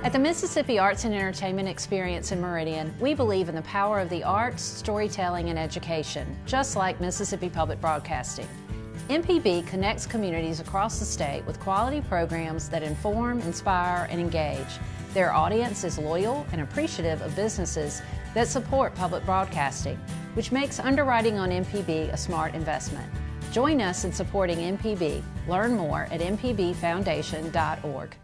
At the Mississippi Arts and Entertainment Experience in Meridian, we believe in the power of the arts, storytelling, and education, just like Mississippi Public Broadcasting. MPB connects communities across the state with quality programs that inform, inspire, and engage. Their audience is loyal and appreciative of businesses that support public broadcasting, which makes underwriting on MPB a smart investment. Join us in supporting MPB. Learn more at mpbfoundation.org.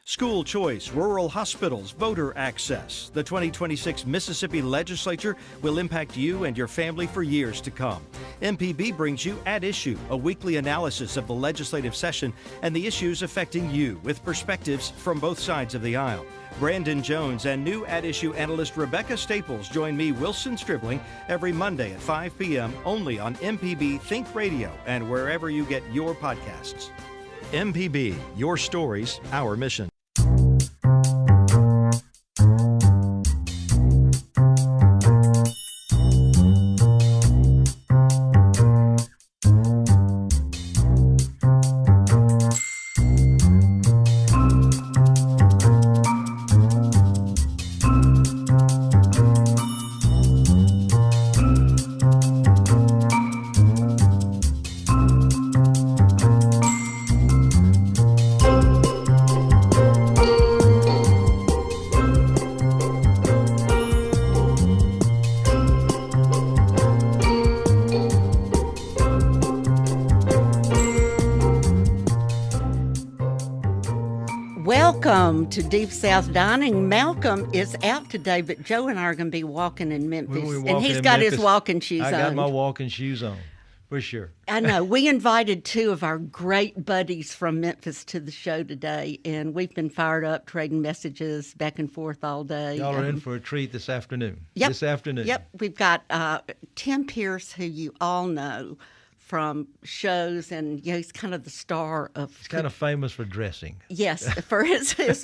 School choice, rural hospitals, voter access. The 2026 Mississippi Legislature will impact you and your family for years to come. MPB brings you At Issue, a weekly analysis of the legislative session and the issues affecting you with perspectives from both sides of the aisle. Brandon Jones and new At Issue analyst Rebecca Staples join me, Wilson Stribling, every Monday at 5 p.m. only on MPB Think Radio and wherever you get your podcasts. MPB, your stories, our mission. Welcome to Deep South Dining. Malcolm is out today, but Joe and I are going to be walking in Memphis. And he's got his walking shoes on. I got my walking shoes on, for sure. I know. We invited two of our great buddies from Memphis to the show today, and we've been fired up, trading messages back and forth all day. Y'all are in for a treat this afternoon. Yep. This afternoon. Yep. We've got Tim Pierce, who you all know from shows, and he's kind of the star of. He's kind of famous for dressing. Yes, for his famous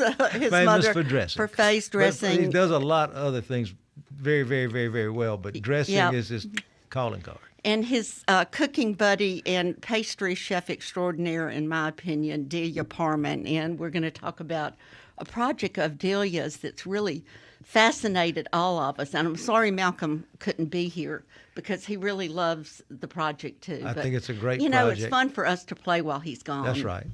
mother for dressing, for face dressing. But he does a lot of other things very, very, very, very well. But dressing is his calling card. And his cooking buddy and pastry chef extraordinaire, in my opinion, Delia Parman. And we're going to talk about a project of Delia's that's really fascinated all of us. And I'm sorry Malcolm couldn't be here because he really loves the project too. I think it's a great project. You know, it's fun for us to play while he's gone. That's right.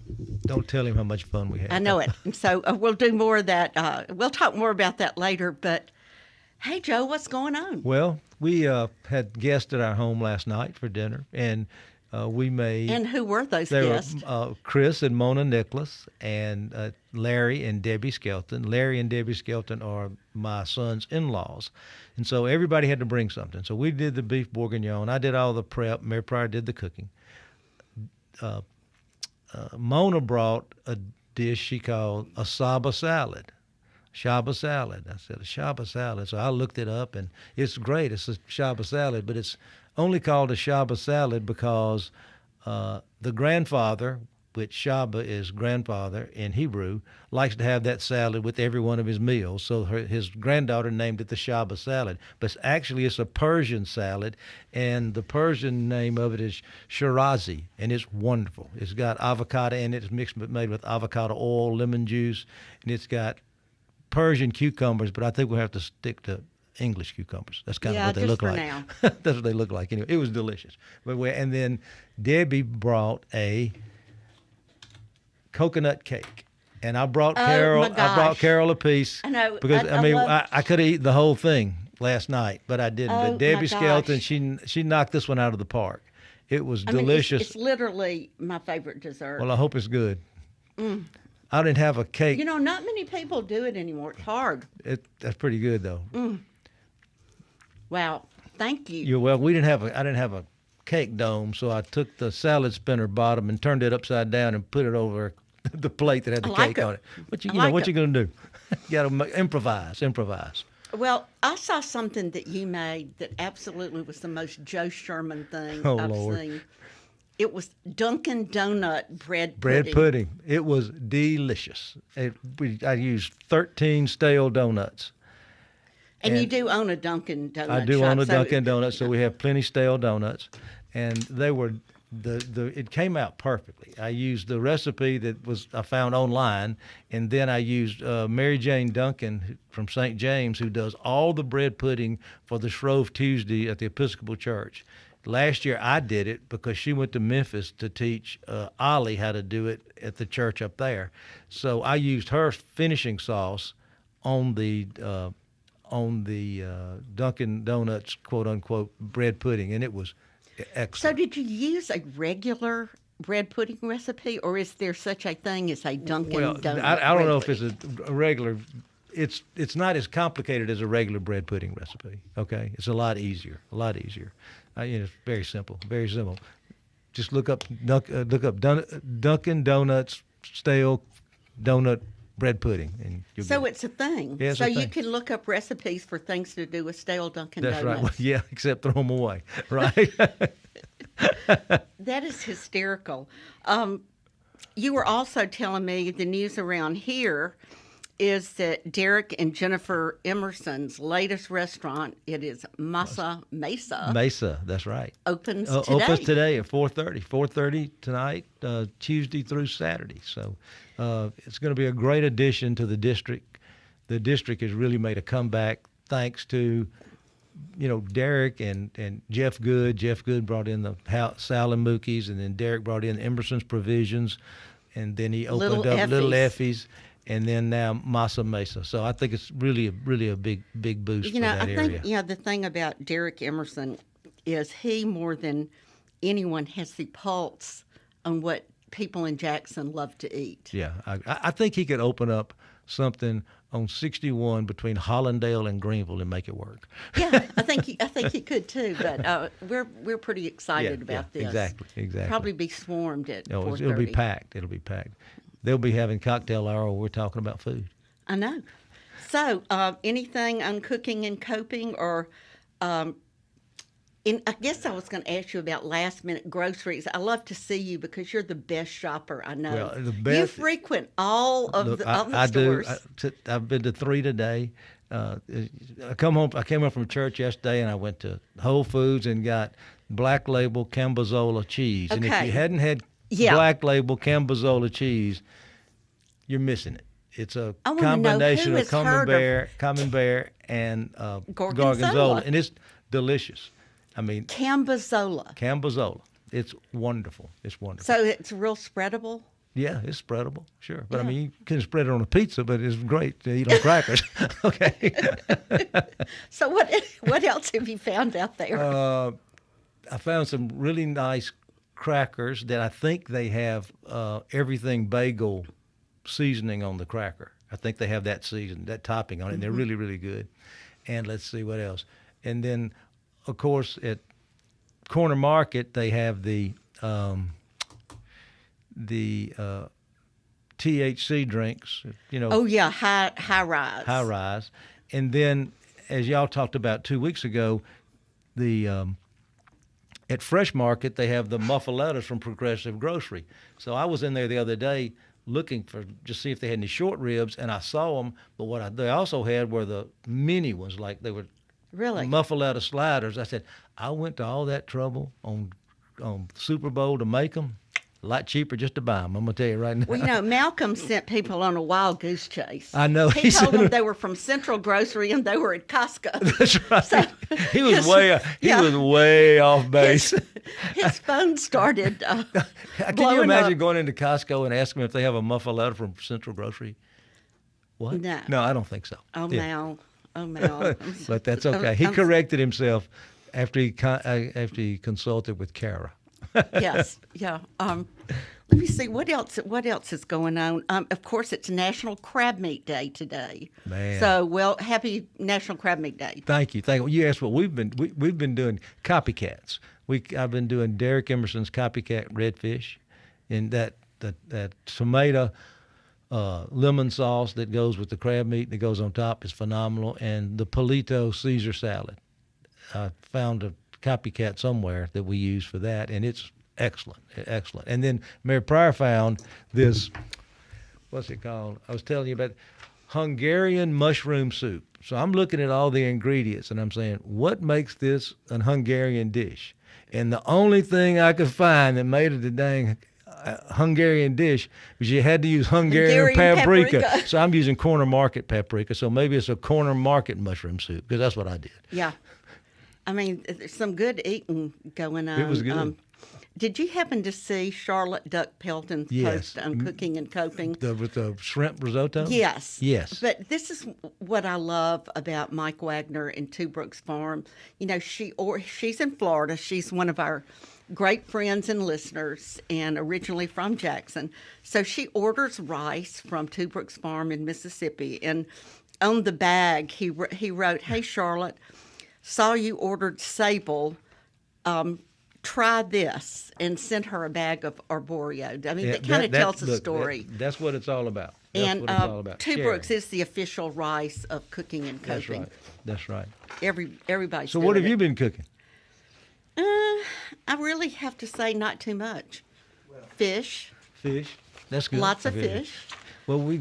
Don't tell him how much fun we had. I know it. And so we'll do more of that. We'll talk more about that later. But hey, Joe, what's going on? Well, we had guests at our home last night for dinner, and we made. And who were those guests? They were Chris and Mona Nicholas, and Larry and Debbie Skelton. Larry and Debbie Skelton are my son's in-laws, and so everybody had to bring something. So we did the beef bourguignon. I did all the prep. Mary Pryor did the cooking. Mona brought a dish she called a Saba salad. Shaba salad. I said, a Shaba salad. So I looked it up, and it's great. It's a Shaba salad, but it's only called a Shaba salad because the grandfather, which Shaba is grandfather in Hebrew, likes to have that salad with every one of his meals. So his granddaughter named it the Shaba salad. But actually, it's a Persian salad, and the Persian name of it is Shirazi, and it's wonderful. It's got avocado in it. It's made with avocado oil, lemon juice, and it's got Persian cucumbers, but I think we'll have to stick to English cucumbers. That's kind of what they look like. Now. That's what they look like. Anyway, it was delicious. And then Debbie brought a coconut cake, and I brought Carol. I brought Carol a piece. I know because I could have eaten the whole thing last night, but I didn't. But Debbie Skelton, she knocked this one out of the park. It was delicious. It's literally my favorite dessert. Well, I hope it's good. I didn't have a cake. You know, not many people do it anymore. It's hard. That's pretty good, though. Wow, thank you. You're welcome. I didn't have a cake dome, so I took the salad spinner bottom and turned it upside down and put it over the plate that had the cake on it. What you gonna do? You gotta improvise. Well, I saw something that you made that absolutely was the most Joe Sherman thing I've seen. It was Dunkin' Donut bread pudding. It was delicious. I used 13 stale donuts. And you do own a Dunkin' Donut I do shop, own a Dunkin' Donut, so we have plenty stale donuts. And they were it came out perfectly. I used the recipe I found online, and then I used Mary Jane Duncan from St. James, who does all the bread pudding for the Shrove Tuesday at the Episcopal Church. Last year I did it because she went to Memphis to teach Ollie how to do it at the church up there. So I used her finishing sauce on the Dunkin' Donuts quote unquote bread pudding, and it was excellent. So did you use a regular bread pudding recipe, or is there such a thing as a Dunkin' Donuts? I don't know if it's a regular. It's not as complicated as a regular bread pudding recipe. Okay, it's a lot easier. It's very simple. Very simple. Just look up Dunkin' Donuts stale donut bread pudding, and so it's a thing. Yeah, so you can look up recipes for things to do with stale Dunkin' Donuts. That's right. Well, yeah, except throw them away. Right. That is hysterical. You were also telling me the news around here is that Derek and Jennifer Emerson's latest restaurant, it is Masa Mesa. Mesa, that's right. Opens today. Opens today at 4:30. 4:30 tonight, Tuesday through Saturday. So it's going to be a great addition to the district. The district has really made a comeback thanks to, Derek and Jeff Good. Jeff Good brought in the Sal and Mookie's, and then Derek brought in Emerson's Provisions, and then he opened up Little Effie's. And then now Masa Mesa. So I think it's really a big boost for that area. I think, the thing about Derek Emerson is he, more than anyone, has the pulse on what people in Jackson love to eat. Yeah, I think he could open up something on 61 between Hollandale and Greenville and make it work. Yeah, I think he could too. But we're pretty excited about this. Exactly. Probably be swarmed at 4:30. It'll be packed. They'll be having cocktail hour while we're talking about food. I know. So, anything on cooking and coping, or I guess I was going to ask you about last-minute groceries. I love to see you because you're the best shopper I know. Well, the best. You frequent all of the stores. I've been to 3 today. I came home from church yesterday, and I went to Whole Foods and got Black Label Cambozola cheese. Okay. And if you hadn't had Black Label Cambozola cheese, you're missing it. It's a combination of Camembert and Gorgonzola, and it's delicious. I mean, Cambozola. It's wonderful. So it's real spreadable? Yeah, it's spreadable, sure. But I mean, you can spread it on a pizza, but it's great to eat on crackers. Okay. So what else have you found out there? I found some really nice crackers that I think they have everything bagel seasoning on the cracker. I think they have that topping on it, and they're really, really good. And let's see what else. And then, of course, at Corner Market, they have the THC drinks, Oh, yeah, high rise. High rise. And then, as y'all talked about 2 weeks ago, at Fresh Market, they have the muffalettas from Progressive Grocery. So I was in there the other day looking for just see if they had any short ribs, and I saw them. But they also had were the mini ones, like they were muffaletta sliders. I said, I went to all that trouble on Super Bowl to make them. A lot cheaper just to buy them. I'm going to tell you right now. Well, Malcolm sent people on a wild goose chase. I know. He told them they were from Central Grocery and they were at Costco. That's right. So he was way off base. His phone started Can you imagine going into Costco and asking them if they have a muffaletta from Central Grocery? What? No, I don't think so. Oh, Mal. But that's okay. He corrected himself after he consulted with Kara. Yes, yeah. Let me see what else is going on. Of course, it's National Crab Meat Day today. Man. So, happy National Crab Meat Day. Thank you. You asked what we've been doing copycats. I've been doing Derek Emerson's copycat redfish, and that tomato lemon sauce that goes with the crab meat that goes on top is phenomenal, and the Polito Caesar salad. I found a copycat somewhere that we use for that, and it's excellent. And then Mary Pryor found this, what's it called? I was telling you about Hungarian mushroom soup. So I'm looking at all the ingredients, and I'm saying, what makes this an Hungarian dish? And the only thing I could find that made it a dang Hungarian dish was you had to use Hungarian paprika. So I'm using corner market paprika. So maybe it's a corner market mushroom soup, because that's what I did. Yeah. I mean, there's some good eating going on. It was good. Did you happen to see Charlotte Duck Pelton's post on cooking and coping? With the shrimp risotto? Yes. Yes. But this is what I love about Mike Wagner and Two Brooks Farm. You know, she's in Florida. She's one of our great friends and listeners, and originally from Jackson. So she orders rice from Two Brooks Farm in Mississippi. And on the bag, he wrote, "Hey, Charlotte, saw you ordered sable. Try this," and sent her a bag of arborio. I mean, that kind of tells a story. That's what it's all about. That's what it's all about. Two Brooks is the official rice of cooking and coping. That's right. Everybody's So doing what have it. you been cooking? I really have to say not too much. Fish. Fish. That's good. Lots of fish. Well, we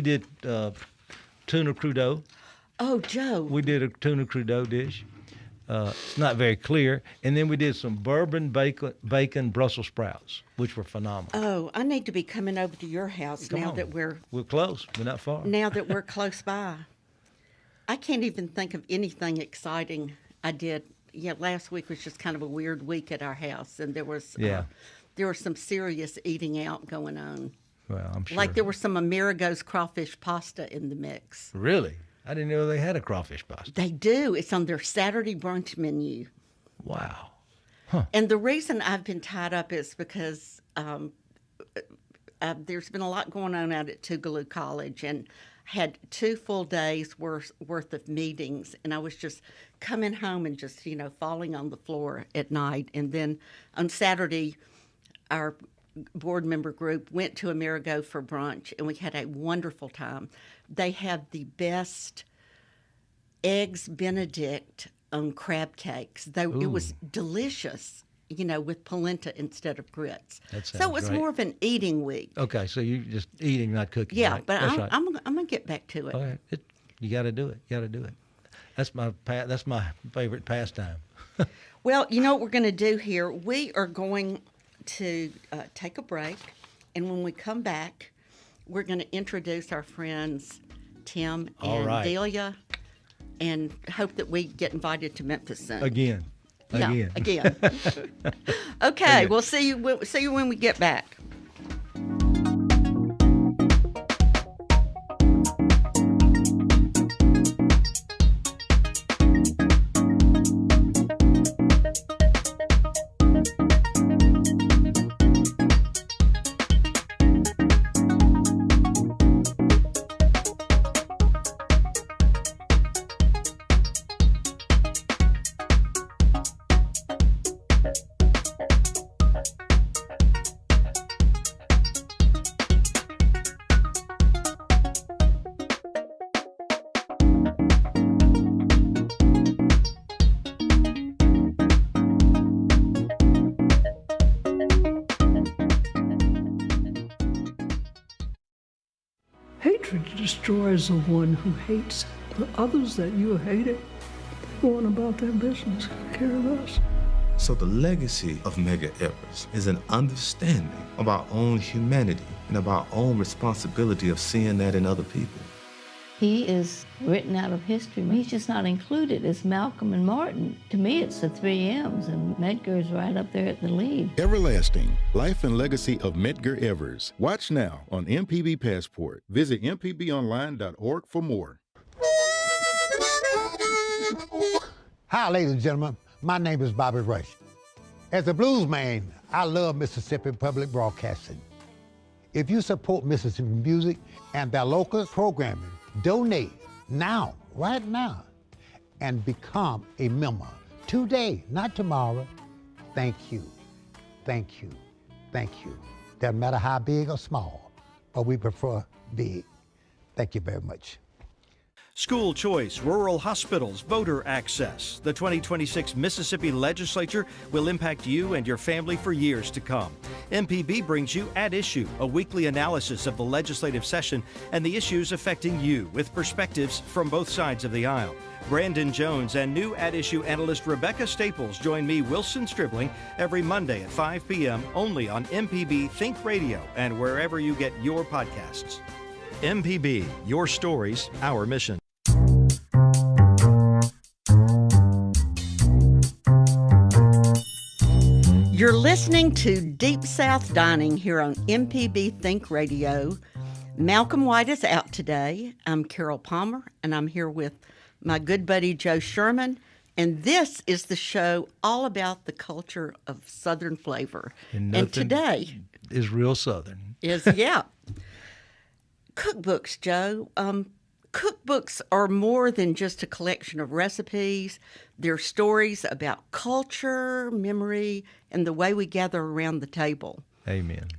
did tuna crudo. Oh, Joe. We did a tuna crudo dish. It's not very clear. And then we did some bourbon bacon Brussels sprouts, which were phenomenal. Oh, I need to be coming over to your house that we're close. We're not far. Now that we're close by. I can't even think of anything exciting I did. Yeah, last week was just kind of a weird week at our house, and there was some serious eating out going on. Well, I'm sure. Like there was some Amerigo's crawfish pasta in the mix. Really? I didn't know they had a crawfish pasta. They do. It's on their Saturday brunch menu. Wow. Huh. And the reason I've been tied up is because there's been a lot going on out at Tougaloo College, and had 2 full days worth of meetings, and I was just coming home and just, falling on the floor at night. And then on Saturday, our board member group went to Amerigo for brunch, and we had a wonderful time. They have the best eggs Benedict on crab cakes. It was delicious, with polenta instead of grits. So it was more of an eating week. Okay, so you're just eating, not cooking. Yeah, right? but That's I'm going to get back to it. Okay. You got to do it. That's my favorite pastime. Well, you know what we're going to do here? We are going to take a break, and when we come back, we're going to introduce our friends Tim and Delia, and hope that we get invited to Memphis soon. Again. Okay, we'll see you when we get back. Hatred destroys the one who hates. The others that you hated, they're going about their business. Who care of us? So the legacy of Medgar Evers is an understanding of our own humanity and of our own responsibility of seeing that in other people. He is written out of history. He's just not included as Malcolm and Martin. To me, it's the 3 M's, and Medgar is right up there at the lead. Everlasting, Life and Legacy of Medgar Evers. Watch now on MPB Passport. Visit mpbonline.org for more. Hi, ladies and gentlemen. My name is Bobby Rush. As a blues man, I love Mississippi Public Broadcasting. If you support Mississippi music and their local programming, donate now, right now, and become a member today, not tomorrow. Thank you, thank you, thank you. Doesn't matter how big or small, but we prefer big. Thank you very much. School choice, rural hospitals, voter access. The 2026 Mississippi Legislature will impact you and your family for years to come. MPB brings you At Issue, a weekly analysis of the legislative session and the issues affecting you with perspectives from both sides of the aisle. Brandon Jones and new At Issue analyst Rebecca Staples join me, Wilson Stribling, every Monday at 5 p.m. only on MPB Think Radio and wherever you get your podcasts. MPB, your stories, our mission. You're listening to Deep South Dining here on MPB Think Radio. Malcolm White is out today. I'm Carol Palmer, and I'm here with my good buddy Joe Sherman. And this is the show all about the culture of Southern flavor. And today is real Southern. Cookbooks, Joe. Cookbooks are more than just a collection of recipes. They're stories about culture, memory, and the way we gather around the table. Amen.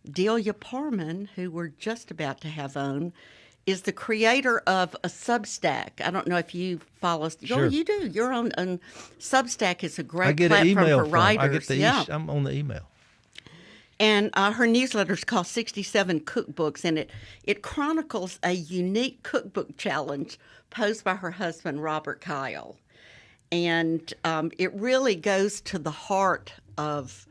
Delia Parman, who we're just about to have on, is the creator of a Substack. I don't know if you follow. Sure. Oh, you do. You're on Substack. Is a great platform for email writers. I'm on the email. And her newsletter is called 67 Cookbooks, and it chronicles a unique cookbook challenge posed by her husband, Robert Kyle. And it really goes to the heart of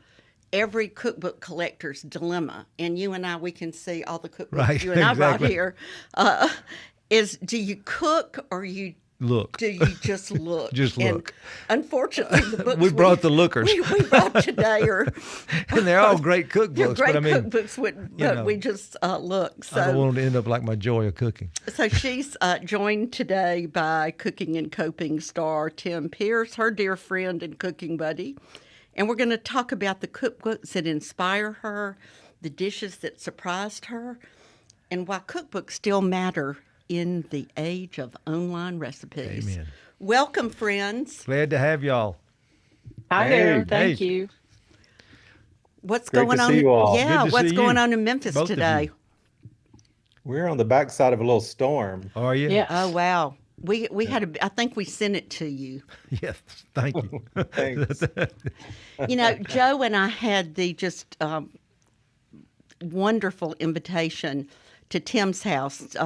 every cookbook collector's dilemma. And you and I, we can see all the cookbooks you and I brought here. Is do you cook or you look? Do you just look? Just look. And unfortunately, the books we brought the lookers. We brought today and they're all great cookbooks. Great but cookbooks, we just look. So, I don't want to end up like my Joy of Cooking. So she's joined today by Cooking and Coping star Tim Pierce, her dear friend and cooking buddy. And we're going to talk about the cookbooks that inspire her, the dishes that surprised her, and why cookbooks still matter in the age of online recipes. Amen. Welcome, friends. Glad to have y'all. Hi there. Thank you. What's Great going to on? see you all. Yeah, Good to what's see going you. on in Memphis Both of today? you. We're on the backside of a little storm. Are you? Yes. Oh, wow. We had I think we sent it to you. Yes. Thank you. Thanks. You know, Joe and I had the just wonderful invitation to Tim's house.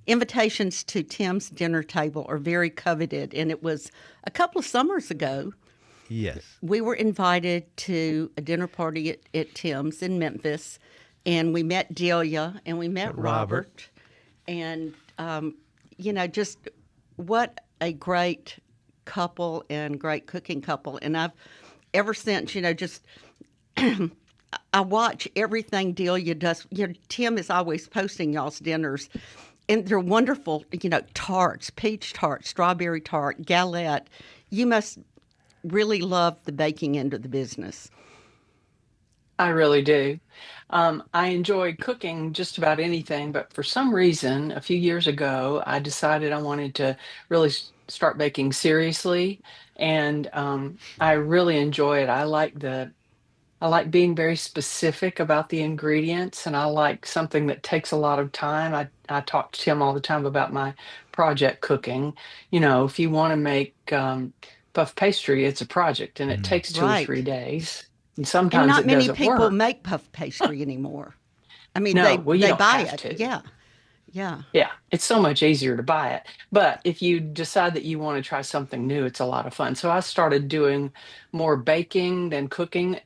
Invitations to Tim's dinner table are very coveted, and it was a couple of summers ago. Yes. We were invited to a dinner party at Tim's in Memphis, and we met Delia and we met Robert. And, you know, just what a great couple and great cooking couple. And I've, ever since, you know, just I watch everything Delia does. You know, Tim is always posting y'all's dinners. And they're wonderful, you know, tarts, peach tart, strawberry tart, galette. You must really love the baking end of the business. I really do. I enjoy cooking just about anything, but for some reason, a few years ago, I decided I wanted to really start baking seriously, and I really enjoy it. I like being very specific about the ingredients, and I like something that takes a lot of time. I talk to Tim all the time about my project cooking. You know, if you want to make puff pastry, it's a project, and it takes 2 or 3 days. And sometimes and not it many doesn't people work. make puff pastry anymore. I mean, No, they don't buy have it. to. Yeah. Yeah. Yeah, it's so much easier to buy it. But if you decide that you want to try something new, it's a lot of fun. So I started doing more baking than cooking.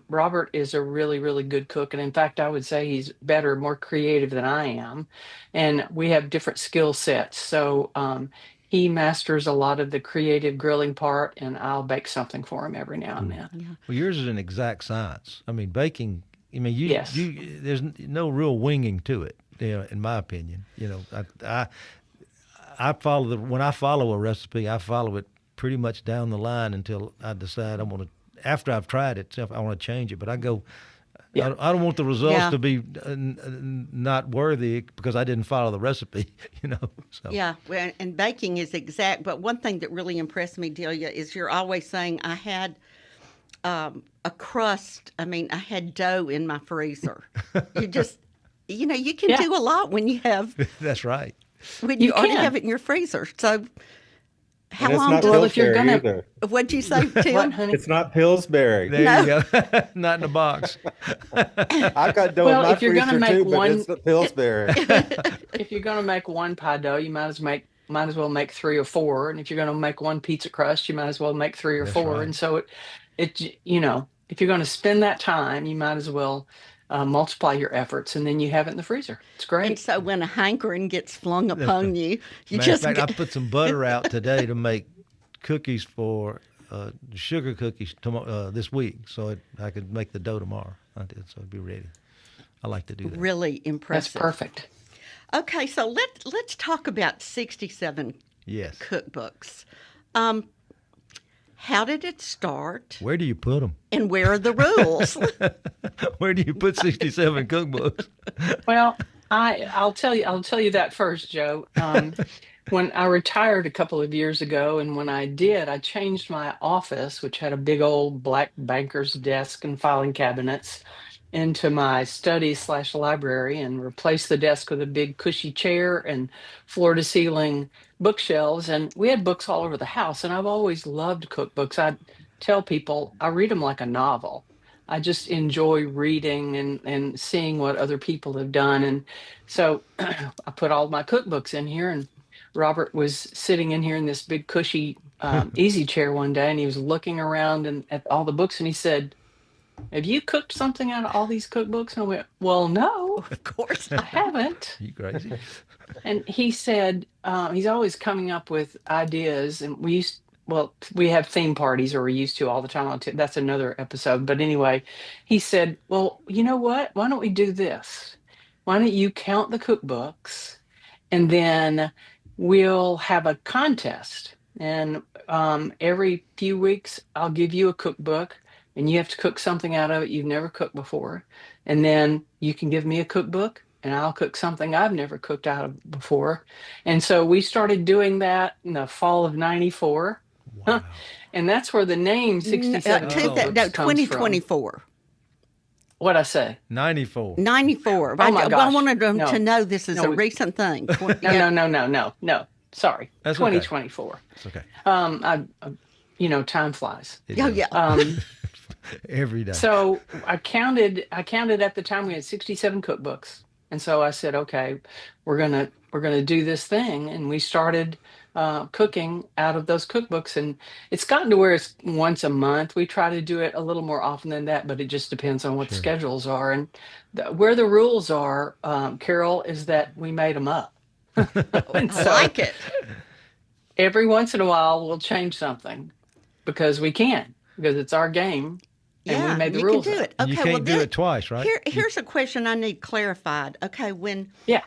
Robert is a really, really good cook. And in fact, I would say he's better, more creative than I am. And we have different skill sets. So he masters a lot of the creative grilling part, and I'll bake something for him every now and then. Yeah. Well, yours is an exact science. I mean, baking, I mean, Yes. there's no real winging to it. You know, in my opinion, you know, I follow when I follow a recipe, I follow it pretty much down the line until I decide I want to. After I've tried it, I want to change it. But I go, Yeah. I don't want the results to be not worthy because I didn't follow the recipe. You know. So. Yeah, well, and baking is exact. But one thing that really impressed me, Delia, is you're always saying I had a crust. I mean, I had dough in my freezer. You just. You know, you can do a lot when you have That's right. when You you already can. have it in your freezer. So how And it's long not do Well, if you're Pillsbury gonna, either. what'd you say, what, Tim? honey? It's not Pillsbury. There No. you go. Not in the box. I've got dough Well, in my if you're gonna freezer make too, but one, it's not Pillsbury. if you're gonna make one pie dough, you might as well make 3 or 4. And if you're gonna make one pizza crust, you might as well make 3 or That's 4. right. And so if you're gonna spend that time, you might as well multiply your efforts, and then you have it in the freezer. It's And great. so when a hankering gets flung upon you, you Matter of just fact, I get, put some butter out today to make cookies for sugar cookies this week, so I could make the dough tomorrow. I did, so it'd be ready. I like to do that. really That's impressive. perfect. Okay, so let's talk about 67 Yes. cookbooks. How did it start, Where do you put them? and where are the rules? Where do you put 67 cookbooks? Well, I'll tell you that first, Joe. When I retired a couple of years ago, and when I did, I changed my office, which had a big old black banker's desk and filing cabinets, into my study/library, and replaced the desk with a big cushy chair and floor to ceiling bookshelves. And we had books all over the house. And I've always loved cookbooks. I tell people I read them like a novel. I just enjoy reading and seeing what other people have done. And so I put all my cookbooks in here, and Robert was sitting in here in this big cushy easy chair one day, and he was looking around and at all the books, and he said, "Have you cooked something out of all these cookbooks?" And I went, "Well, no, Of course. I haven't." You crazy? And he said he's always coming up with ideas, and we have theme parties, or we used to all the time. That's another episode. But anyway, he said, "Well, you know what? Why don't we do this? Why don't you count the cookbooks, and then we'll have a contest. And every few weeks, I'll give you a cookbook, and you have to cook something out of it you've never cooked before. And then you can give me a cookbook, and I'll cook something I've never cooked out of before." And so we started doing that in the fall of '94. Wow. And that's where the name 67 No, cookbooks comes from. 2024. What'd I say? 94. 94. Oh, my I gosh. wanted them No. to know this is No, a we- recent thing. No. Sorry. That's okay. 2024. It's okay. Time flies. It Oh, does. yeah. Every day. So I counted at the time we had 67 cookbooks. And so I said, okay, we're gonna do this thing. And we started cooking out of those cookbooks. And it's gotten to where it's once a month. We try to do it a little more often than that, but it just depends on what the schedules are. And where the rules are, Carol, is that we made them up. And I like it. every once in a while we'll change something because we can, because it's our game. And we Yeah, made the you rules can do up. it. Okay, you well, can't do it twice, right? Here's a question I need clarified. Okay, when Yeah.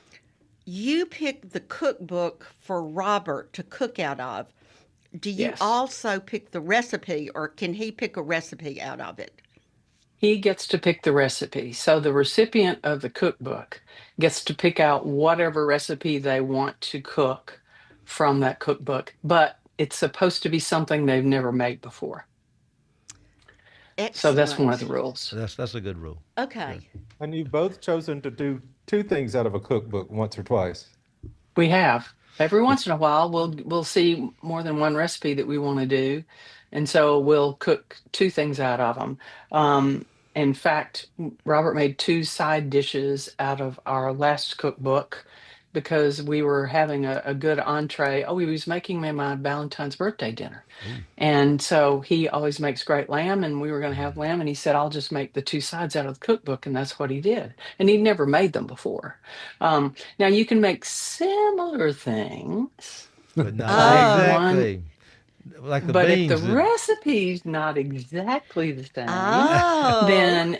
you pick the cookbook for Robert to cook out of, do you Yes. also pick the recipe, or can he pick a recipe out of it? He gets to pick the recipe. So the recipient of the cookbook gets to pick out whatever recipe they want to cook from that cookbook, but it's supposed to be something they've never made before. So that's one of the rules. That's a good rule. Okay. And you've both chosen to do two things out of a cookbook once or twice. We have. Every once in a while, we'll see more than one recipe that we want to do, and so we'll cook two things out of them. In fact, Robert made two side dishes out of our last cookbook because we were having a good entree. Oh, he was making me my Valentine's birthday dinner. And so he always makes great lamb, and we were going to have lamb, and he said, "I'll just make the two sides out of the cookbook." And that's what he did. And he'd never made them before. Now you can make similar things, But not Oh. exactly. Like the but beans. if the recipe's not exactly the same, Oh. then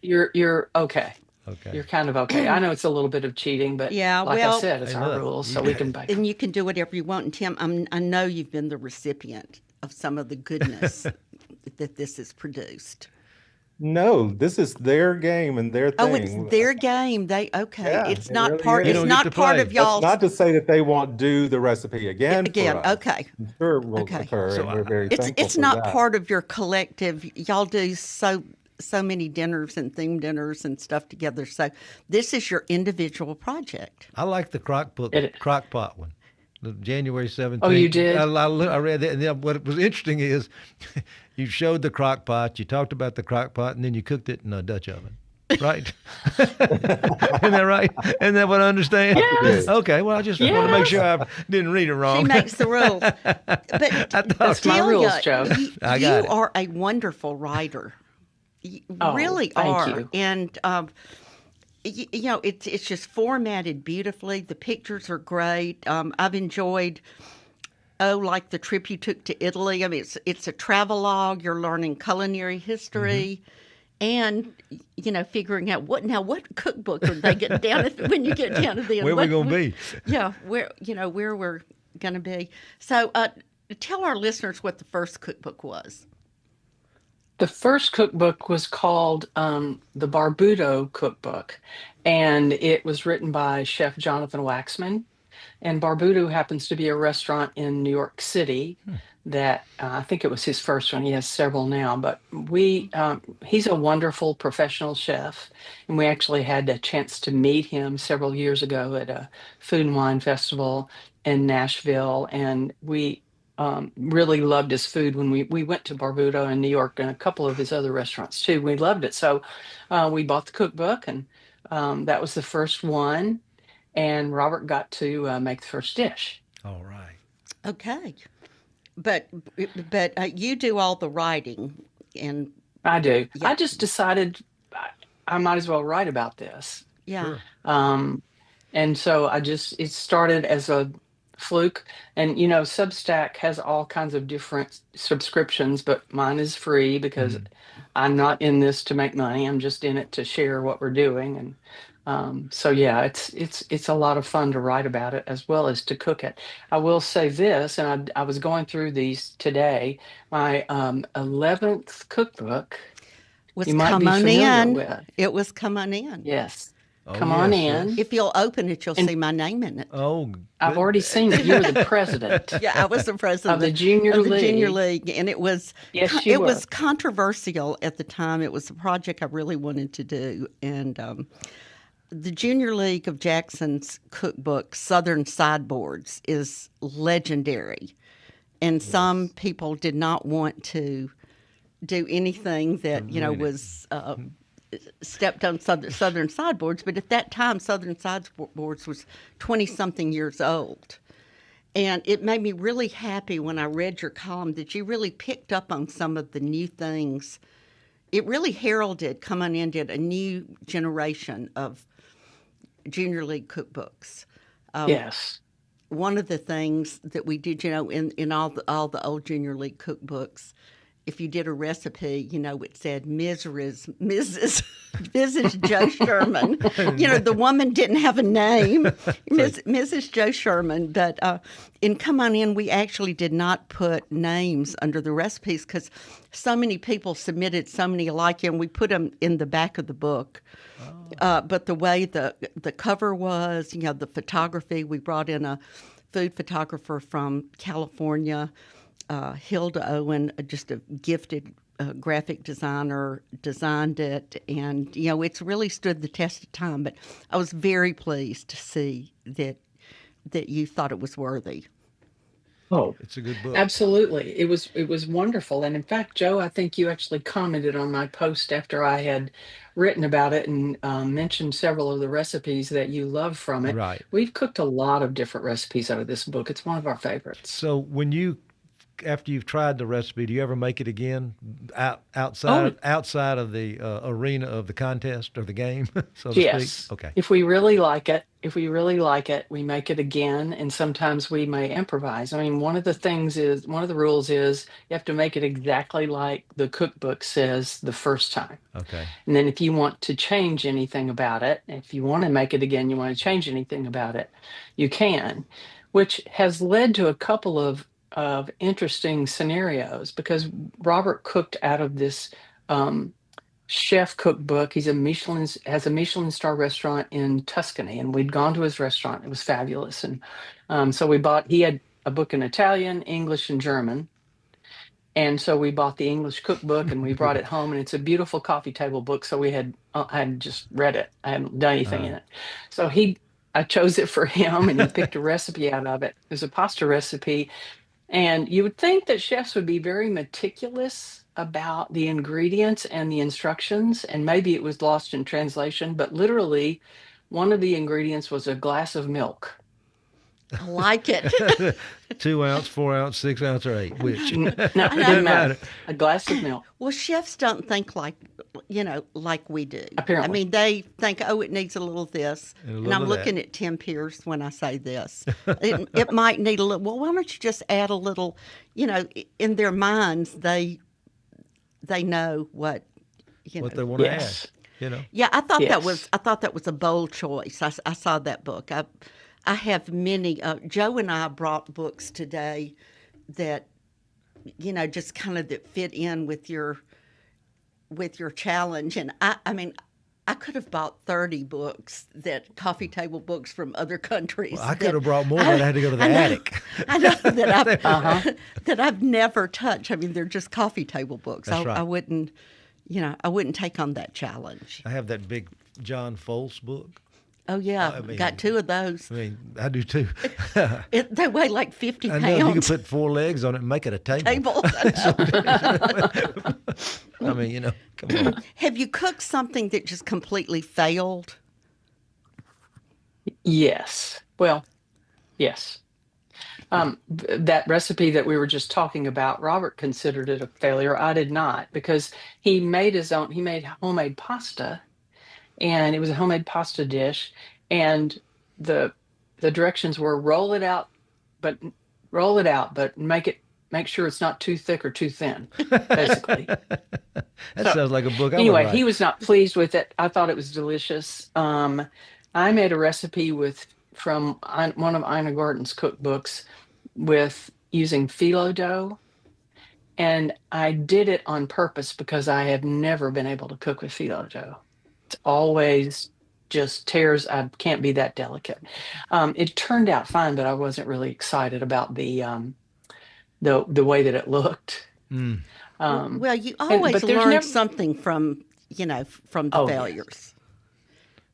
you're okay. Okay. You're kind of okay. I know it's a little bit of cheating, but Yeah, like well- I said, it's Hey, our look, rules, you so we got can bake. And you can do whatever you want. And Tim, I know you've been the recipient of some of the goodness that this has produced. No, this is their game and their thing. Oh, it's their game. Yeah, It's it not really part. is. You It's don't get not to part play. of y'all's. Not to say that they won't do the recipe again. Again, for us. okay. I'm sure it will Okay. occur, So and we're very It's thankful it's for not that. part of your collective. Y'all do so so many dinners and themed dinners and stuff together. So this is your individual project. I like the crock pot one. The January 17th. Oh, you did? I read that. And then what was interesting is you showed the crock pot, you talked about the crock pot, and then you cooked it in a Dutch oven. Right? Isn't that right? Isn't that what I understand? Yes. Okay, well, I just want to make sure I didn't read it wrong. She makes the rules. But That's my rules, Joe. You are a wonderful writer. You really are. Thank you. And, it's just formatted beautifully. The pictures are great. I've enjoyed, like the trip you took to Italy. I mean, it's a travelogue. You're learning culinary history. Mm-hmm. And, figuring out what cookbook are they getting down when you get down to the end. Where we're going to be. Yeah, where we're going to be. So tell our listeners what the first cookbook was. The first cookbook was called the Barbuto Cookbook, and it was written by Chef Jonathan Waxman. And Barbuto happens to be a restaurant in New York City that I think it was his first one. He has several now, but he's a wonderful professional chef, and we actually had a chance to meet him several years ago at a food and wine festival in Nashville, and we really loved his food when we went to Barbuto in New York and a couple of his other restaurants too. We loved it, so we bought the cookbook, and that was the first one. And Robert got to make the first dish. All right. Okay. But you do all the writing, and I do. Yeah. I just decided I might as well write about this. Yeah. Sure. And so it started as a fluke. And, Substack has all kinds of different subscriptions, but mine is free because I'm not in this to make money. I'm just in it to share what we're doing. And it's a lot of fun to write about it as well as to cook it. I will say this, and I was going through these today. My 11th cookbook was you might Come be On familiar In. with. It was Come On In. Yes. Oh, Come on yes, in. yes. If you'll open it, you'll see my name in it. Oh, I've already seen it. You're the president. Yeah, I was the president of the Junior League, and it was was controversial at the time. It was a project I really wanted to do, and the Junior League of Jackson's cookbook, Southern Sideboards, is legendary, and some people did not want to do anything that was stepped on Southern Sideboards, but at that time, Southern Sideboards was 20-something years old. And it made me really happy when I read your column that you really picked up on some of the new things. It really heralded, Come On In did, a new generation of Junior League cookbooks. Yes. One of the things that we did, in all the old Junior League cookbooks, if you did a recipe, it said Mrs. Joe Sherman. The woman didn't have a name, Mrs. Joe Sherman. But in Come On In, we actually did not put names under the recipes because so many people submitted so many alike, and we put them in the back of the book. But the way the cover was, the photography, we brought in a food photographer from California, Hilda Owen, just a gifted graphic designer, designed it, and it's really stood the test of time. But I was very pleased to see that you thought it was worthy. Oh, it's a good book. Absolutely, it was wonderful. And in fact, Joe, I think you actually commented on my post after I had written about it and mentioned several of the recipes that you love from it. Right. We've cooked a lot of different recipes out of this book. It's one of our favorites. So after you've tried the recipe, do you ever make it again outside of the arena of the contest or the game, so to yes. speak? Okay. If we really like it, we make it again, and sometimes we may improvise. I mean, one of the rules is you have to make it exactly like the cookbook says the first time. Okay. And then if you want to change anything about it, if you want to make it again, you want to change anything about it, you can, which has led to a couple of interesting scenarios because Robert cooked out of this chef cookbook. He's has a Michelin star restaurant in Tuscany, and we'd gone to his restaurant. It was fabulous. And so he had a book in Italian, English, and German. And so we bought the English cookbook and we brought it home, and it's a beautiful coffee table book. So I had just read it. I hadn't done anything in it. So I chose it for him, and he picked a recipe out of it. It was a pasta recipe. And you would think that chefs would be very meticulous about the ingredients and the instructions, and maybe it was lost in translation, but literally one of the ingredients was a glass of milk. I like it. 2 ounce, 4 ounce, 6 ounce, or 8, which? No, it doesn't matter. A glass of milk. Well, chefs don't think like we do. Apparently. I mean, they think, oh, it needs a little this. And I'm looking at Tim Pierce when I say this. It might need a little, well, why don't you just add a little, in their minds, they know what, what they want to yes. add. Yeah, I thought Yes. that was a bold choice. I saw that book. I have many. Joe and I brought books today that, just kind of that fit in with your challenge. And I mean, I could have bought 30 books, coffee table books from other countries. Well, I could have brought more, but I had to go to the attic. I know that that I've never touched. I mean, they're just coffee table books. That's right. I wouldn't take on that challenge. I have that big John Folse book. Oh, yeah. Got 2 of those. I mean, I do too. They weigh like 50 pounds. I know, you can put 4 legs on it and make it a table. I mean, come on. Have you cooked something that just completely failed? Yes. Well, yes. That recipe that we were just talking about, Robert considered it a failure. I did not, because he made homemade pasta. And it was a homemade pasta dish, and the directions were roll it out, but make sure it's not too thick or too thin, basically. That sounds like a book. Anyway, he was not pleased with it. I thought it was delicious. I made a recipe from one of Ina Garten's cookbooks with using phyllo dough, and I did it on purpose because I have never been able to cook with phyllo dough. It's always just tears. I can't be that delicate. It turned out fine, but I wasn't really excited about the way that it looked. Well, you always learn something from the failures. Yes.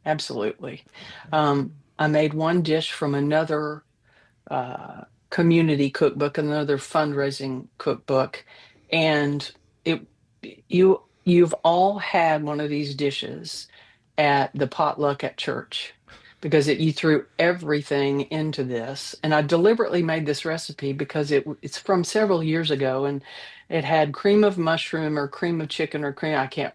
Absolutely. I made one dish from another community cookbook, another fundraising cookbook, and You've all had one of these dishes at the potluck at church, because you threw everything into this. And I deliberately made this recipe because it's from several years ago, and it had cream of mushroom or cream of chicken or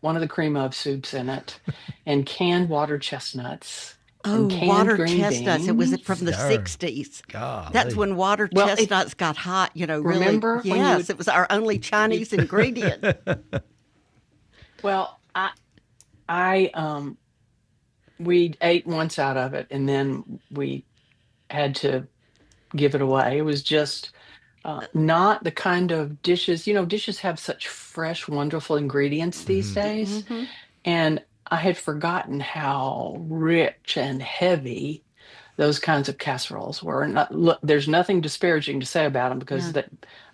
one of the cream of soups in it, and canned water chestnuts. Oh, water chestnuts. Beans. It was from the 60s. Golly. That's when water chestnuts got hot, really. Remember? Yes, it was our only Chinese ingredient. Well, we ate once out of it, and then we had to give it away. It was just not the kind of dishes. Dishes have such fresh, wonderful ingredients these days. Mm-hmm. And I had forgotten how rich and heavy those kinds of casseroles were. There's nothing disparaging to say about them, because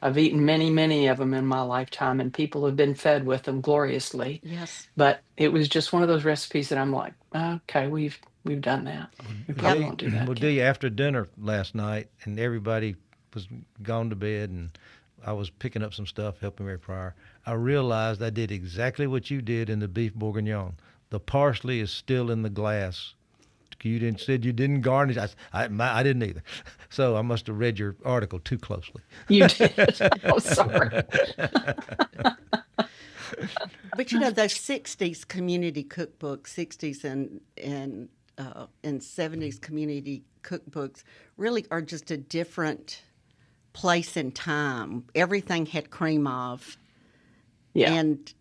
I've eaten many, many of them in my lifetime, and people have been fed with them gloriously. Yes. But it was just one of those recipes that I'm like, okay, we've done that. We probably won't do that. Well, Delia, after dinner last night, and everybody was gone to bed, and I was picking up some stuff, helping Mary Pryor, I realized I did exactly what you did in the beef bourguignon. The parsley is still in the glass. You said you didn't garnish. I didn't either. So I must have read your article too closely. You did. Oh, sorry. But those 60s community cookbooks, 60s and 70s community cookbooks really are just a different place and time. Everything had cream of. Yeah. And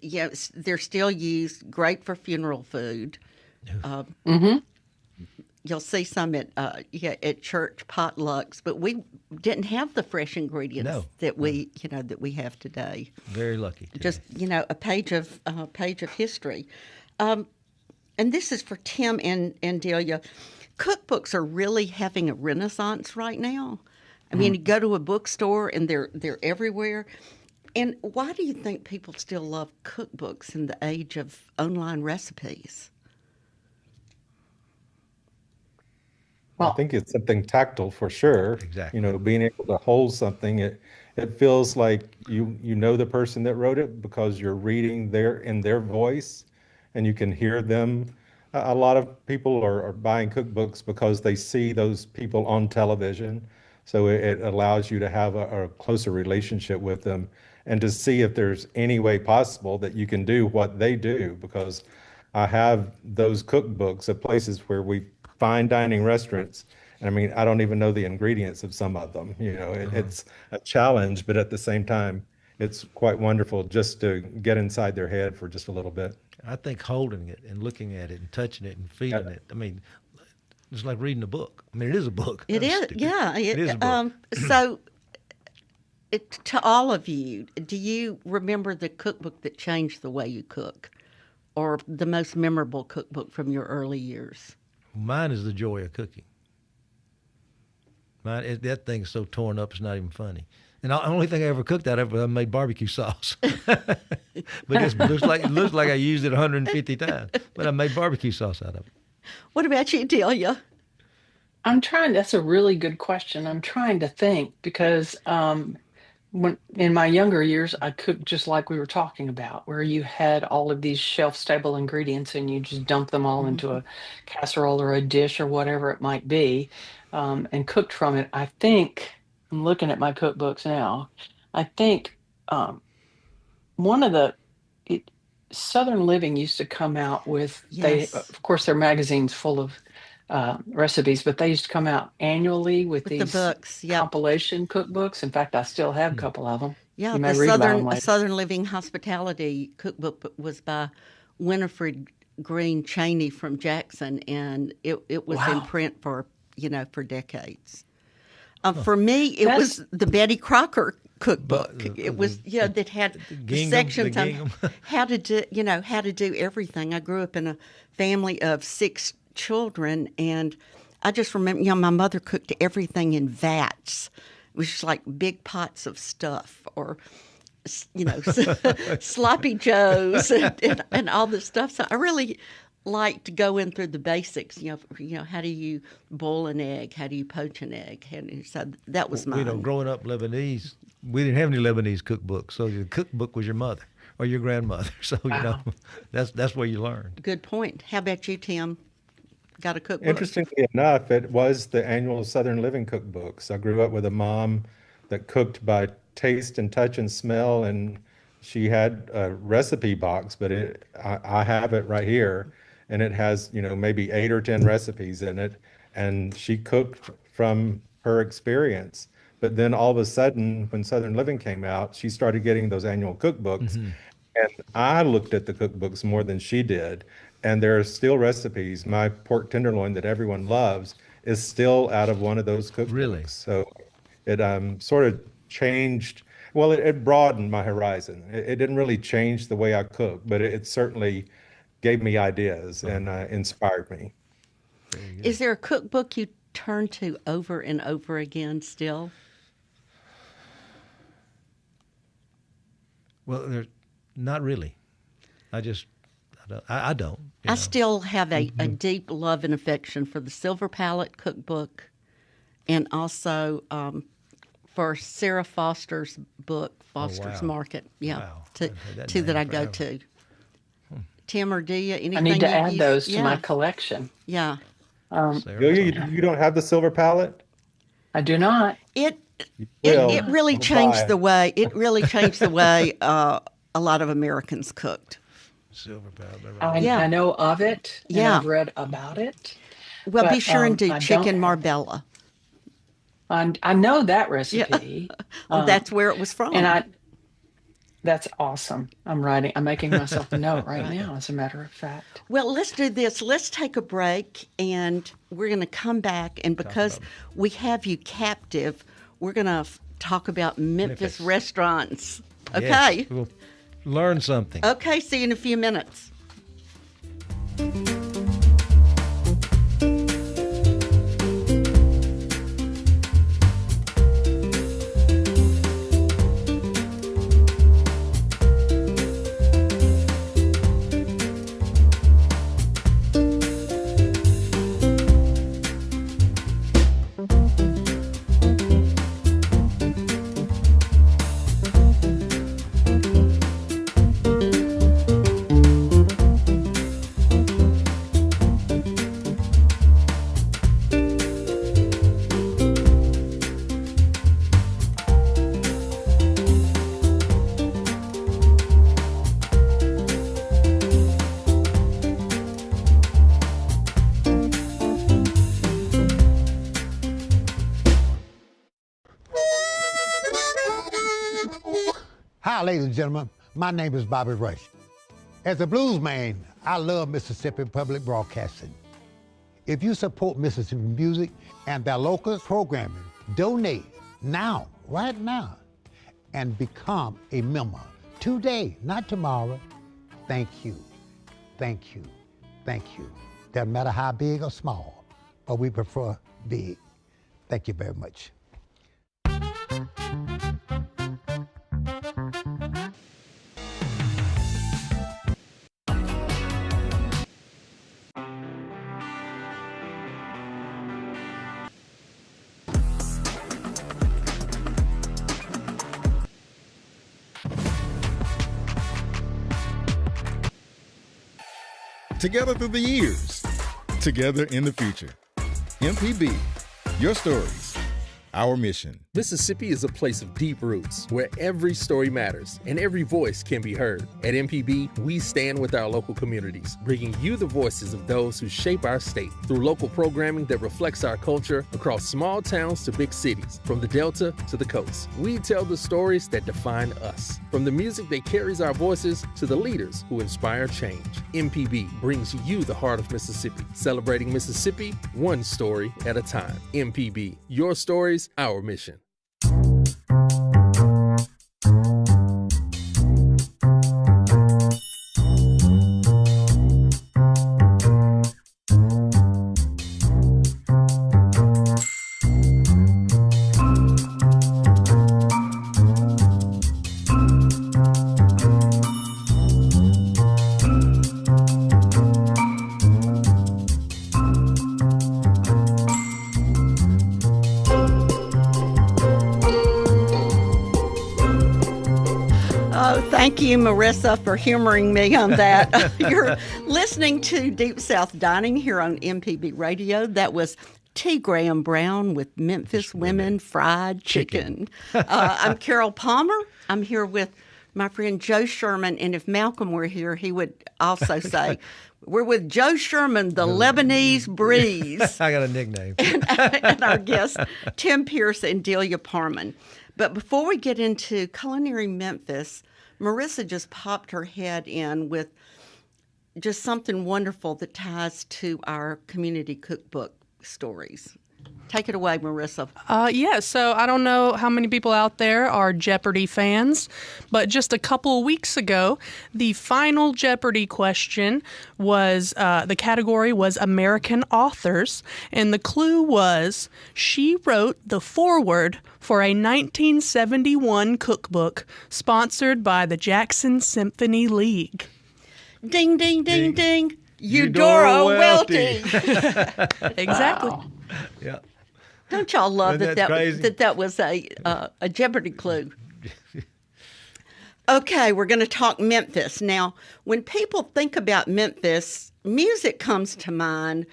they're still used, great for funeral food. You'll see some at church potlucks, but we didn't have the fresh ingredients that we have today. Very lucky. Just a page of history, and this is for Tim and Delia. Cookbooks are really having a renaissance right now. I mean, you go to a bookstore and they're everywhere. And why do you think people still love cookbooks in the age of online recipes? Well, I think it's something tactile for sure. Exactly. Being able to hold something, it feels like you know the person that wrote it because you're reading in their voice, and you can hear them. A lot of people are buying cookbooks because they see those people on television, so it allows you to have a closer relationship with them and to see if there's any way possible that you can do what they do. Because I have those cookbooks at places where we fine dining restaurants. And I mean, I don't even know the ingredients of some of them. It's a challenge, but at the same time, it's quite wonderful just to get inside their head for just a little bit. I think holding it and looking at it and touching it and feeling it. I mean, it's like reading a book. I mean, it is a book. It is, yeah. It is a book. So, to all of you, do you remember the cookbook that changed the way you cook, or the most memorable cookbook from your early years? Mine is The Joy of Cooking. That thing's so torn up, it's not even funny. And the only thing I ever cooked out of it, I made barbecue sauce. But it looks like I used it 150 times. But I made barbecue sauce out of it. What about you, Delia? That's a really good question. I'm trying to think because when in my younger years, I cooked just like we were talking about, where you had all of these shelf-stable ingredients and you just dump them all into a casserole or a dish or whatever it might be, and cooked from it. I think, I'm looking at my cookbooks now, I think one of Southern Living used to come out with, Yes. of course, their magazine's full of recipes, but they used to come out annually with these the books, yep. compilation cookbooks. In fact, I still have a couple of them. Yeah, You may the read about them later. Southern Living Hospitality cookbook was by Winifred Green Cheney from Jackson, and it was in print for decades. For me, it was the Betty Crocker cookbook. It was that had the sections on how to do everything. I grew up in a family of 6 children, and I just remember, my mother cooked everything in vats. It was just like big pots of stuff, or sloppy joes and all this stuff. So I really like to go in through the basics. How do you boil an egg? How do you poach an egg? So that was mine. Growing up Lebanese, we didn't have any Lebanese cookbooks, so the cookbook was your mother or your grandmother. So that's where you learned. Good point. How about you, Tim? Got a cookbook? Interestingly enough, it was the annual Southern Living cookbooks. I grew up with a mom that cooked by taste and touch and smell, and she had a recipe box, but I have it right here, and it has maybe 8 or 10 recipes in it, and she cooked from her experience. But then all of a sudden, when Southern Living came out, she started getting those annual cookbooks, and I looked at the cookbooks more than she did. And there are still recipes. My pork tenderloin that everyone loves is still out of one of those cookbooks. Really? So it sort of changed. Well, it broadened my horizon. It didn't really change the way I cook, but it certainly gave me ideas and inspired me. Is there a cookbook you turn to over and over again still? Well, not really. I don't. I still have a deep love and affection for the Silver Palette cookbook, and also for Sarah Foster's book, Foster's Market. Yeah, Wow. two that I go to. Tim or Delia, anything? I need to you add use? those to my collection. Yeah. Delia, you don't have the Silver Palette? I do not. It really changed the way. It really changed the way a lot of Americans cooked. Silver Palette. I know of it. And I've read about it. Well, be sure and do I chicken marbella. I know that recipe. Well, that's where it was from. And that's awesome. I'm making myself a note right now, as a matter of fact. Well, let's do this. Let's take a break, and we're going to come back. And because we have you captive, we're going to talk about Memphis restaurants. Okay. Yes, we'll learn something. Okay, see you in a few minutes. Hi, ladies and gentlemen. My name is Bobby Rush. As a blues man, I love Mississippi Public Broadcasting. If you support Mississippi music and their local programming, donate now, right now, and become a member today, not tomorrow. Thank you, thank you, thank you. Doesn't matter how big or small, but we prefer big. Thank you very much. Together through the years, together in the future. MPB, your stories, our mission. Mississippi is a place of deep roots where every story matters and every voice can be heard. At MPB, we stand with our local communities, bringing you the voices of those who shape our state through local programming that reflects our culture across small towns to big cities, from the Delta to the coast. We tell the stories that define us, from the music that carries our voices to the leaders who inspire change. MPB brings you the heart of Mississippi, celebrating Mississippi one story at a time. MPB, your stories, our mission. Thank you, Marissa, for humoring me on that. You're listening to Deep South Dining here on MPB Radio. That was T. Graham Brown with Memphis Women Fried Chicken. I'm Carol Palmer. I'm here with my friend Joe Sherman, and if Malcolm were here, he would also say, we're with Joe Sherman, the Lebanese Breeze. I got a nickname. and our guests, Tim Pierce and Delia Parman. But before we get into Culinary Memphis, Marissa just popped her head in with just something wonderful that ties to our community cookbook stories. Take it away, Marissa. So I don't know how many people out there are Jeopardy fans, but just a couple of weeks ago, the final Jeopardy question was, the category was American authors, and the clue was she wrote the foreword for a 1971 cookbook sponsored by the Jackson Symphony League. Ding, ding, ding, ding. Eudora Welty. Exactly. Wow. Yeah. Don't y'all love that was a Jeopardy clue? Okay, we're going to talk Memphis. Now, when people think about Memphis, music comes to mind,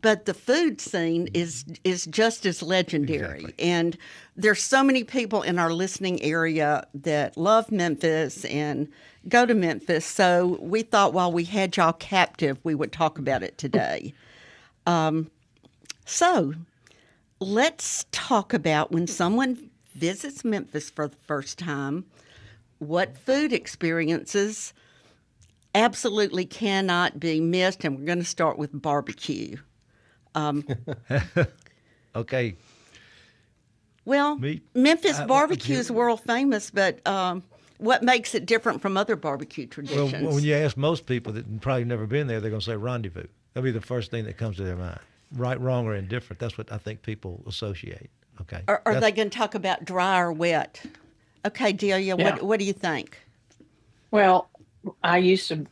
but the food scene is just as legendary. Exactly. And there's so many people in our listening area that love Memphis and go to Memphis. So we thought while we had y'all captive, we would talk about it today. So let's talk about when someone visits Memphis for the first time, what food experiences absolutely cannot be missed. And we're going to start with barbecue. Okay. Well, Memphis barbecue is world famous, but what makes it different from other barbecue traditions? Well, when you ask most people that probably never been there, they're going to say rendezvous. That'll be the first thing that comes to their mind. Right, wrong, or indifferent. That's what I think people associate. Okay. Are they going to talk about dry or wet? Okay, Delia, what do you think? Well, I used to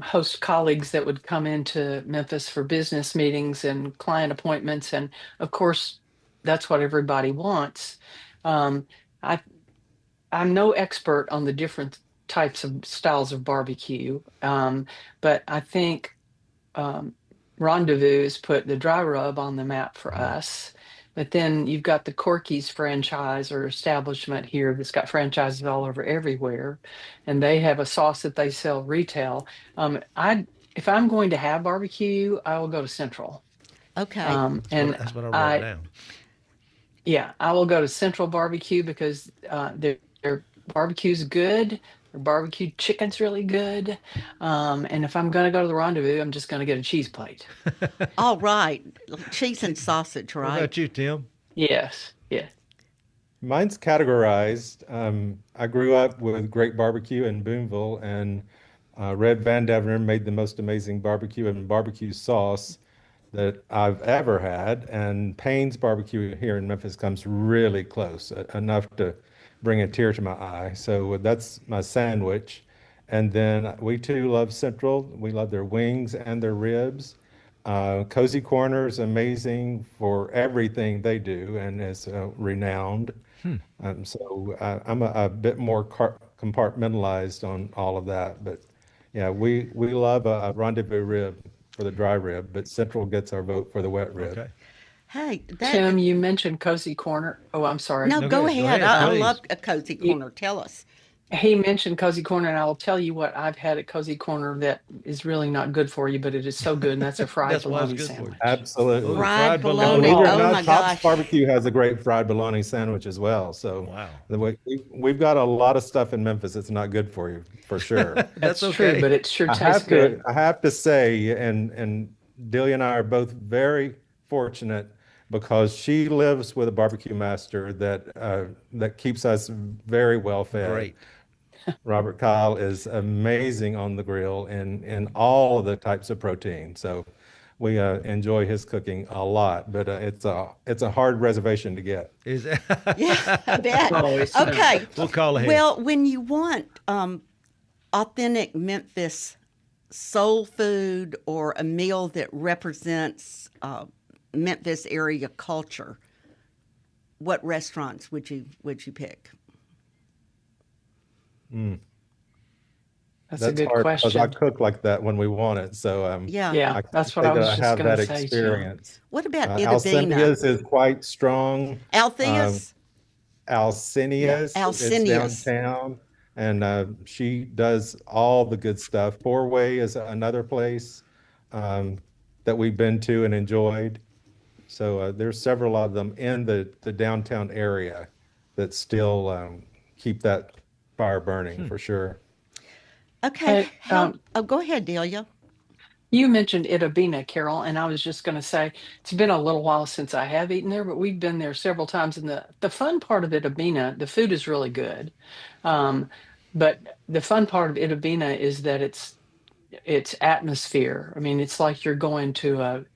host colleagues that would come into Memphis for business meetings and client appointments, and of course, that's what everybody wants. I'm no expert on the different types of styles of barbecue, but I think Rendezvous put the dry rub on the map for us. But then you've got the Corky's franchise or establishment here that's got franchises all over everywhere, and they have a sauce that they sell retail. If I'm going to have barbecue, I will go to Central. Okay. And that's what I wrote down. Yeah, I will go to Central Barbecue because they're barbecue's good. Their barbecue chicken's really good. And if I'm going to go to the Rendezvous, I'm just going to get a cheese plate. All right. Cheese and sausage, What right? about you, Tim? Yes. Yeah. Mine's categorized. I grew up with great barbecue in Boonville, and Red Van Devner made the most amazing barbecue and barbecue sauce that I've ever had. And Payne's barbecue here in Memphis comes really close, enough to bring a tear to my eye. So that's my sandwich. And then we too love Central. We love their wings and their ribs. Cozy Corner is amazing for everything they do and is renowned. I'm a bit more compartmentalized on all of that. But yeah, we love a rendezvous rib for the dry rib, but Central gets our vote for the wet rib. Okay. Hey, Tim, you mentioned Cozy Corner. Oh, I'm sorry. No, go ahead. I love a Cozy Corner. Tell us. He mentioned Cozy Corner, and I will tell you what I've had at Cozy Corner that is really not good for you, but it is so good, and that's a fried bologna sandwich. Absolutely. Ooh, fried bologna. Believe it or Oh not, my Tops gosh. Barbecue has a great fried bologna sandwich as well. So we've got a lot of stuff in Memphis that's not good for you, for sure. That's okay. True, but it sure tastes good. I have to say, and Delia and I are both very fortunate because she lives with a barbecue master that keeps us very well fed. Great. Robert Kyle is amazing on the grill in all of the types of protein. So we enjoy his cooking a lot, but it's a hard reservation to get. Is it? Yeah, I bet. Okay. We'll call ahead. Well, when you want authentic Memphis soul food or a meal that represents Memphis area culture, what restaurants would you pick? That's a good hard question. because I cook like that when we want it. So yeah, that's what I was just have going that to say. experience. What about Alcinia's is quite strong. Althea's? Alcinia's. Alcinia's. It's downtown, and she does all the good stuff. Four Way is another place that we've been to and enjoyed. So there's several of them in the downtown area that still keep that fire burning for sure. Okay. Go ahead, Delia. You mentioned Itabina, Carol, and I was just going to say it's been a little while since I have eaten there, but we've been there several times. And the fun part of Itabina, the food is really good, but the fun part of Itabina is that it's atmosphere. I mean, it's like you're going to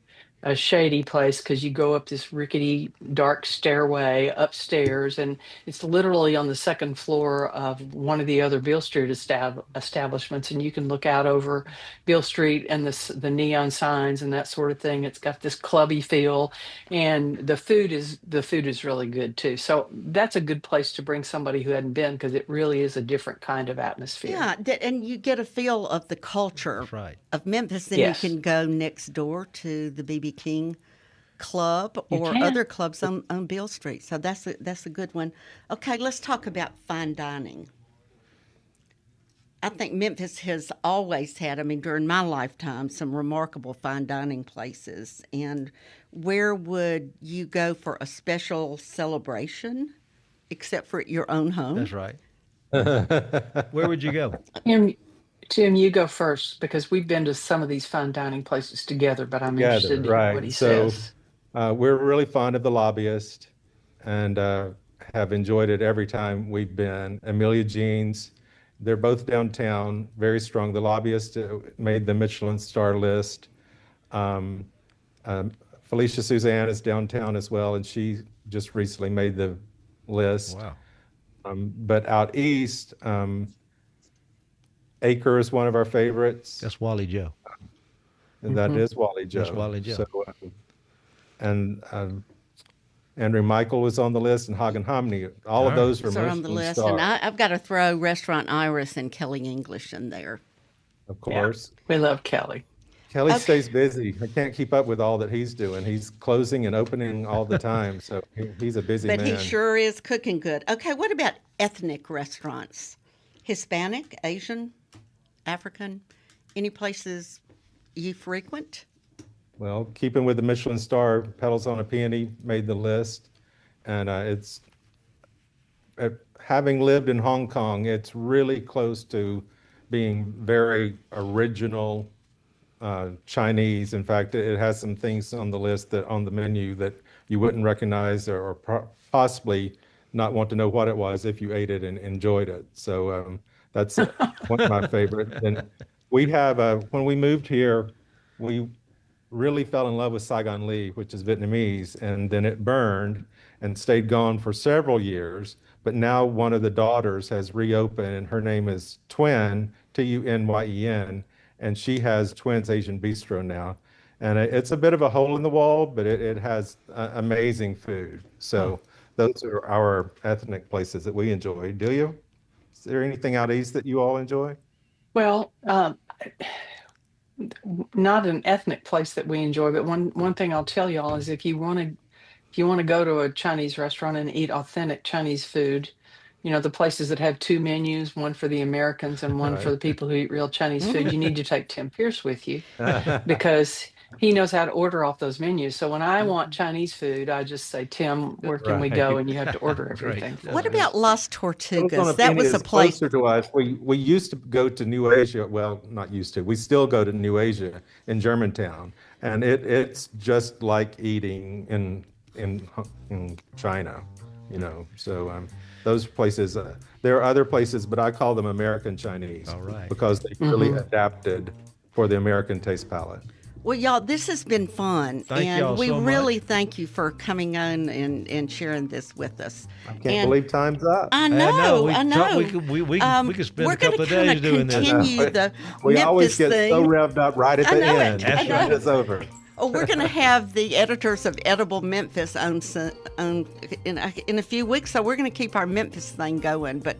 a shady place because you go up this rickety dark stairway upstairs, and it's literally on the second floor of one of the other Beale Street establishments, and you can look out over Beale Street and the neon signs and that sort of thing. It's got this clubby feel, and the food is really good too. So that's a good place to bring somebody who hadn't been, because it really is a different kind of atmosphere. Yeah, and you get a feel of the culture of Memphis. Then Yes. you can go next door to the BB King Club or other clubs on Beale Street. So that's a good one. Okay, let's talk about fine dining. I think Memphis has always had, during my lifetime, some remarkable fine dining places. And where would you go for a special celebration, except for at your own home? That's right. Where would you go? Tim, you go first, because we've been to some of these fine dining places together, but I'm interested in what he says. We're really fond of the Lobbyist and have enjoyed it every time we've been. Amelia Jean's, they're both downtown, very strong. The Lobbyist made the Michelin star list. Felicia Suzanne is downtown as well, and she just recently made the list. Wow. But out east, Acre is one of our favorites. That's Wally Joe. And that is Wally Joe. That's Wally Joe. So, and Andrew Michael was on the list, and Hagen Hominy. All of those were on the list. And I've got to throw Restaurant Iris and Kelly English in there. Of course. Yeah, we love Kelly. Kelly stays busy. I can't keep up with all that he's doing. He's closing and opening all the time. So he's a busy man. But he sure is cooking good. Okay, what about ethnic restaurants? Hispanic, Asian, African? Any places you frequent? Well, keeping with the Michelin star, Petals on a Peony made the list. And it's having lived in Hong Kong, it's really close to being very original Chinese. In fact, it has some things on the list that on the menu that you wouldn't recognize or possibly not want to know what it was if you ate it and enjoyed it. So that's one of my favorites. And we have, when we moved here, we really fell in love with Saigon Lee, which is Vietnamese, and then it burned and stayed gone for several years. But now one of the daughters has reopened, and her name is Twin, Tunyen, and she has Twin's Asian Bistro now. And it's a bit of a hole in the wall, but it has amazing food. So those are our ethnic places that we enjoy. Delia, is there anything out east that you all enjoy? Well, not an ethnic place that we enjoy, but one thing I'll tell y'all is if you want to go to a Chinese restaurant and eat authentic Chinese food, you know, the places that have two menus, one for the Americans and one for the people who eat real Chinese food, you need to take Tim Pierce with you because he knows how to order off those menus. So when I want Chinese food, I just say, Tim, where can we go? And you have to order everything. What about Las Tortugas? That was a place closer to us. We used to go to New Asia. Well, not used to. We still go to New Asia in Germantown, and it's just like eating in China, you know. So those places. There are other places, but I call them American Chinese because they really adapted for the American taste palette. Well, y'all, this has been fun, and we really thank you for coming on and sharing this with us. I can't believe time's up. I know. We could spend a couple of days doing this. We Memphis always get thing. so revved up right at the end. That's right. It's over. Oh, we're going to have the editors of Edible Memphis on in a few weeks, so we're going to keep our Memphis thing going. But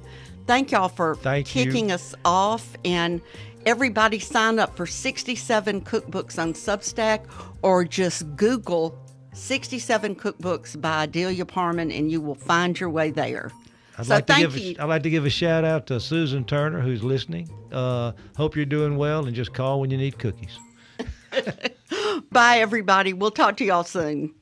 thank y'all for kicking us off, and everybody sign up for 67 cookbooks on Substack, or just Google 67 cookbooks by Delia Parman, and you will find your way there. I'd like to give a shout out to Susan Turner, who's listening. Hope you're doing well, and just call when you need cookies. Bye, everybody. We'll talk to y'all soon.